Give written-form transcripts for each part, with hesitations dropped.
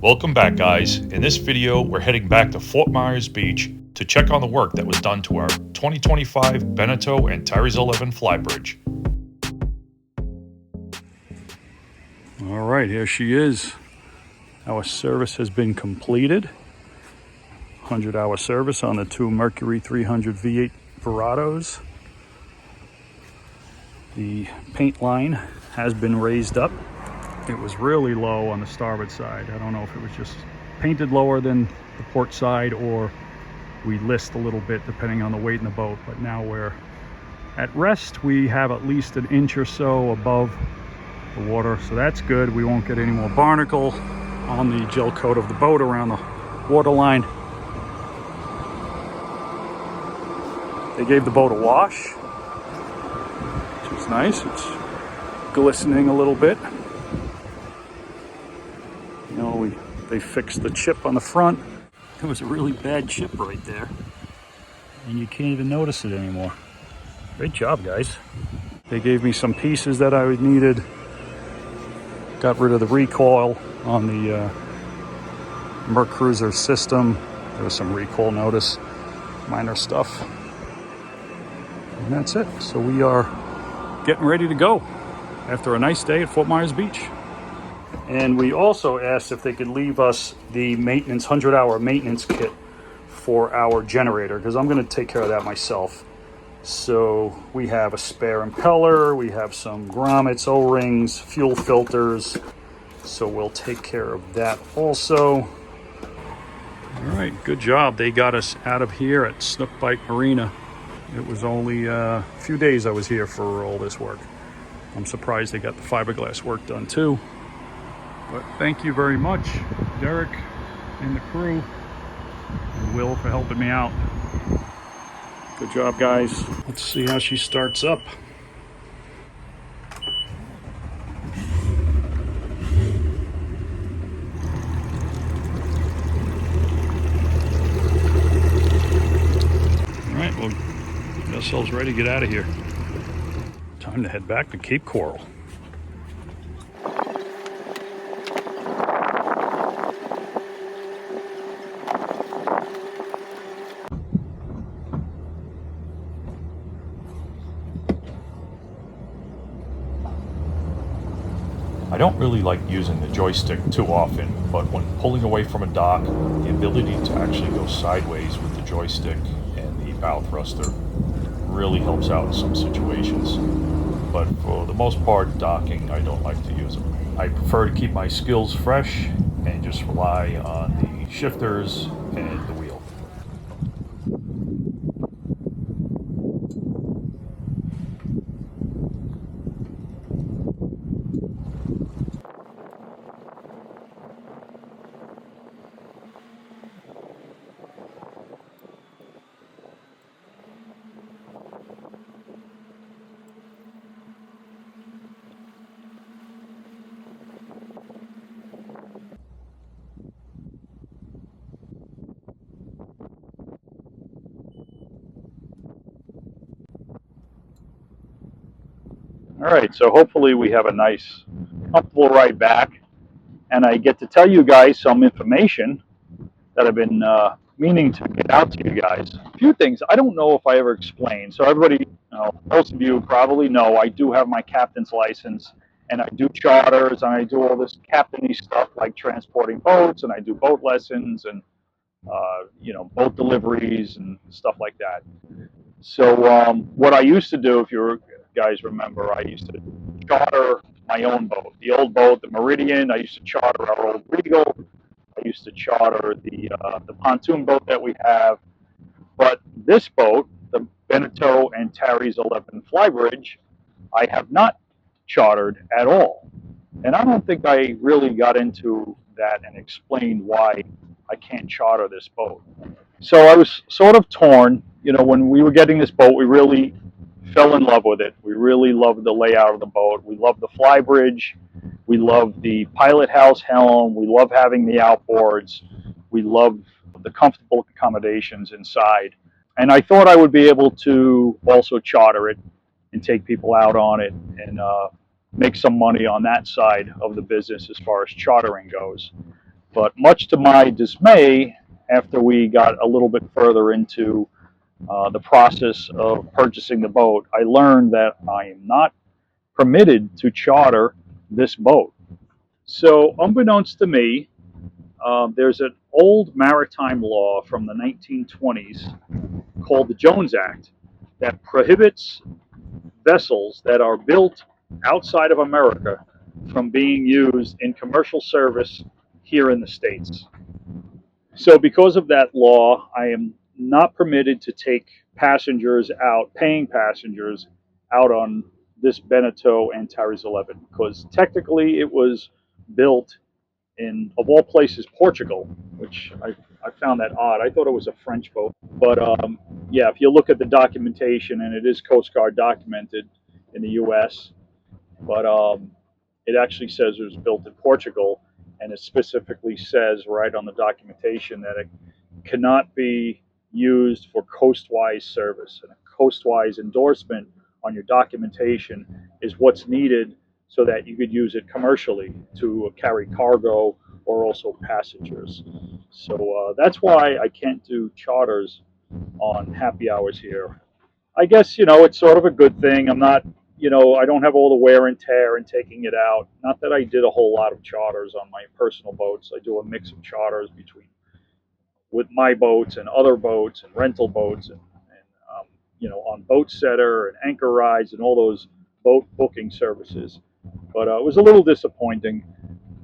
Welcome back, guys. In this video, we're heading back to Fort Myers Beach to check on the work that was done to our 2025 Beneteau Antares 11 flybridge. All right, here she is. Our service has been completed. 100-hour service on the two Mercury 300 V8 Verados. The paint line has been raised up. It was really low on the starboard side. I don't know if it was just painted lower than the port side or we list a little bit depending on the weight in the boat. But now we're at rest. We have at least an inch or so above the water, so that's good. We won't get any more barnacle on the gel coat of the boat around the water line. They gave the boat a wash, which is nice. It's glistening a little bit. You know, they fixed the chip on the front. There was a really bad chip right there, and you can't even notice it anymore. Great job, guys. They gave me some pieces that I needed. Got rid of the recoil on the Mercruiser system. There was some recall notice, minor stuff. And that's it. So we are getting ready to go after a nice day at Fort Myers Beach. And we also asked if they could leave us the maintenance, 100-hour maintenance kit for our generator, because I'm going to take care of that myself. So we have a spare impeller, we have some grommets, O-rings, fuel filters. So we'll take care of that also. All right, good job. They got us out of here at Snook Bight Marina. It was only a few days I was here for all this work. I'm surprised they got the fiberglass work done too. But thank you very much, Derek and the crew, and Will for helping me out. Good job, guys. Let's see how she starts up. All right, we'll get ourselves ready to get out of here. Time to head back to Cape Coral. I don't really like using the joystick too often, but when pulling away from a dock, the ability to actually go sideways with the joystick and the bow thruster really helps out in some situations. But for the most part, docking, I don't like to use them. I prefer to keep my skills fresh and just rely on the shifters and the wheel. All right, so hopefully we have a nice, comfortable ride back, and I get to tell you guys some information that I've been meaning to get out to you guys. A few things I don't know if I ever explained. So everybody, most of you probably know I do have my captain's license, and I do charters, and I do all this captainy stuff like transporting boats, and I do boat lessons, and boat deliveries and stuff like that. So what I used to do, if you guys remember, I used to charter my own boat. The old boat, the Meridian, I used to charter our old Regal. I used to charter the pontoon boat that we have. But this boat, the Beneteau Antares 11 flybridge, I have not chartered at all. And I don't think I really got into that and explained why I can't charter this boat. So I was sort of torn. When we were getting this boat, we really fell in love with it. We really loved the layout of the boat. We loved the flybridge. We love the pilot house helm. We love having the outboards. We love the comfortable accommodations inside. And I thought I would be able to also charter it and take people out on it and make some money on that side of the business as far as chartering goes. But much to my dismay, after we got a little bit further into the process of purchasing the boat, I learned that I am not permitted to charter this boat. So, unbeknownst to me, there's an old maritime law from the 1920s called the Jones Act that prohibits vessels that are built outside of America from being used in commercial service here in the States. So, because of that law, I am not permitted to take passengers out, paying passengers out on this Beneteau Antares 11, because technically it was built in, of all places, Portugal, which I found that odd. I thought it was a French boat. But yeah, if you look at the documentation, and it is Coast Guard documented in the U.S., but it actually says it was built in Portugal, and it specifically says right on the documentation that it cannot be used for coastwise service. And a coastwise endorsement on your documentation is what's needed so that you could use it commercially to carry cargo or also passengers. So that's why I can't do charters on happy hours here. I guess, it's sort of a good thing. I'm not, I don't have all the wear and tear in taking it out. Not that I did a whole lot of charters on my personal boats. I do a mix of charters between with my boats and other boats and rental boats and on Boat Setter and Anchor Rides and all those boat booking services. But it was a little disappointing.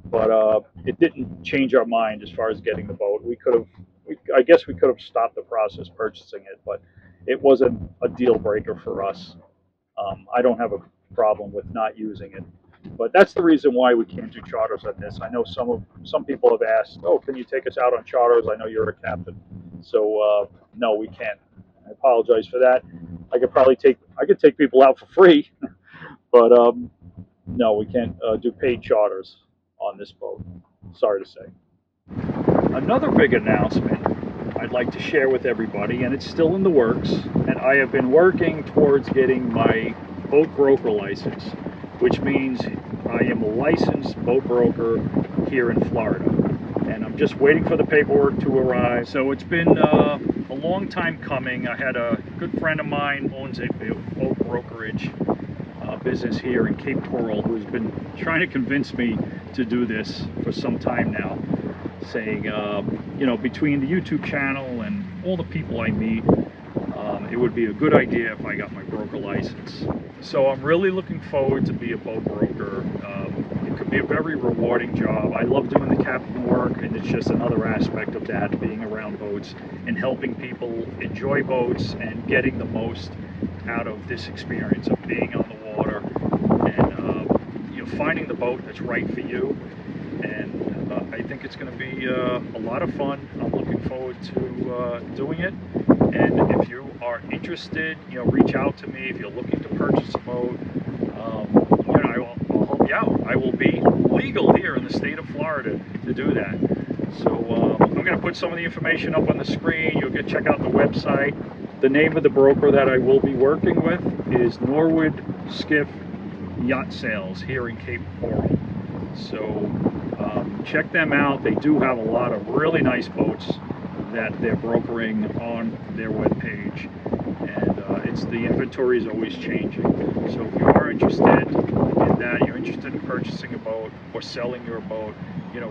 But it didn't change our mind as far as getting the boat. I guess we could have stopped the process purchasing it, but it wasn't a deal breaker for us. I don't have a problem with not using it, but that's the reason why we can't do charters on this. I know some people have asked, "Oh, can you take us out on charters? I know you're a captain." So no, we can't. I apologize for that. I could take people out for free, but no, we can't do paid charters on this boat. Sorry to say. Another big announcement I'd like to share with everybody, and it's still in the works, and I have been working towards getting my boat broker license, which means I am a licensed boat broker here in Florida, and I'm just waiting for the paperwork to arrive. So it's been a long time coming. I had a good friend of mine owns a boat brokerage business here in Cape Coral, who's been trying to convince me to do this for some time now, saying, between the YouTube channel and all the people I meet, it would be a good idea if I got my broker license. So I'm really looking forward to be a boat broker. It could be a very rewarding job. I love doing the captain work, and it's just another aspect of that, being around boats and helping people enjoy boats and getting the most out of this experience of being on the water and finding the boat that's right for you. And I think it's going to be a lot of fun. I'm looking forward to doing it. And if you are interested, reach out to me. If you're looking to purchase a boat, I'll help you out. I will be legal here in the state of Florida to do that. So I'm going to put some of the information up on the screen. You'll check out the website. The name of the broker that I will be working with is Norwood Skiff Yacht Sales here in Cape Coral. So check them out. They do have a lot of really nice boats that they're brokering on their webpage, and the inventory is always changing. So if you are interested in that, you're interested in purchasing a boat or selling your boat,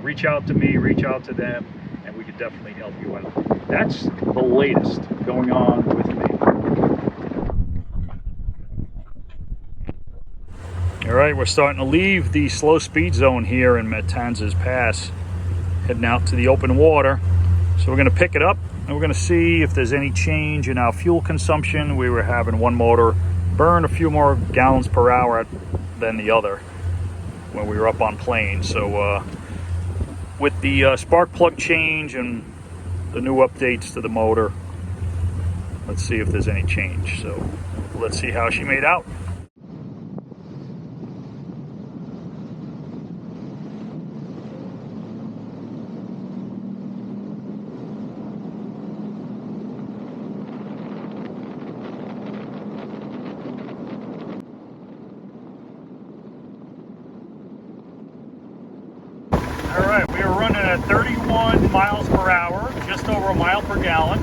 reach out to me, reach out to them, and we could definitely help you out. That's the latest going on with me. All right, we're starting to leave the slow speed zone here in Matanzas Pass, heading out to the open water. So we're going to pick it up, and we're going to see if there's any change in our fuel consumption. We were having one motor burn a few more gallons per hour than the other when we were up on plane. So with the spark plug change and the new updates to the motor, let's see if there's any change. So let's see how she made out. Alright, we are running at at 31 miles per hour, just over a mile per gallon.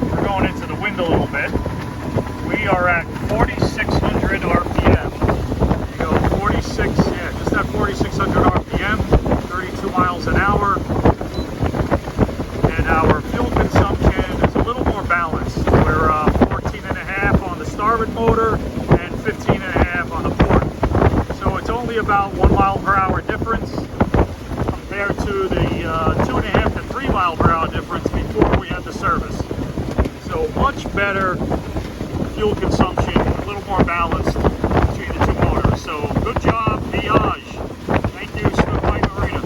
We're going into the wind a little bit. We are at 4,600 RPM. There you go, 46, yeah, just at 4,600 RPM, 32 miles an hour. And our fuel consumption is a little more balanced. We're 14.5 on the starboard motor and 15.5 on the port. So it's only about 1 mile per hour difference compared to the 2.5 to 3 mile per hour difference before we had the service. So much better fuel consumption, a little more balanced between the two motors. So good job, Viage. Thank you, Snook, Bight, Marina.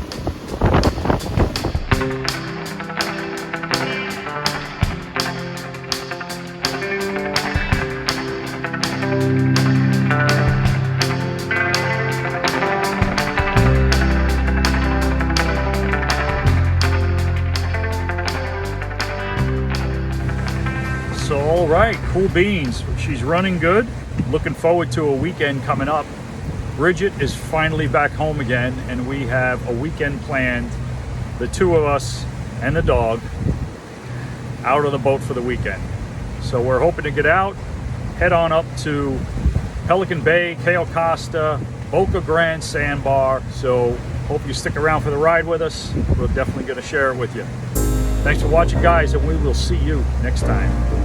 So, all right, cool beans. She's running good. Looking forward to a weekend coming up. Bridget is finally back home again, and we have a weekend planned. The two of us and the dog out on the boat for the weekend. So we're hoping to get out, head on up to Pelican Bay, Cayo Costa, Boca Grande Sandbar. So hope you stick around for the ride with us. We're definitely going to share it with you. Thanks for watching, guys, and we will see you next time.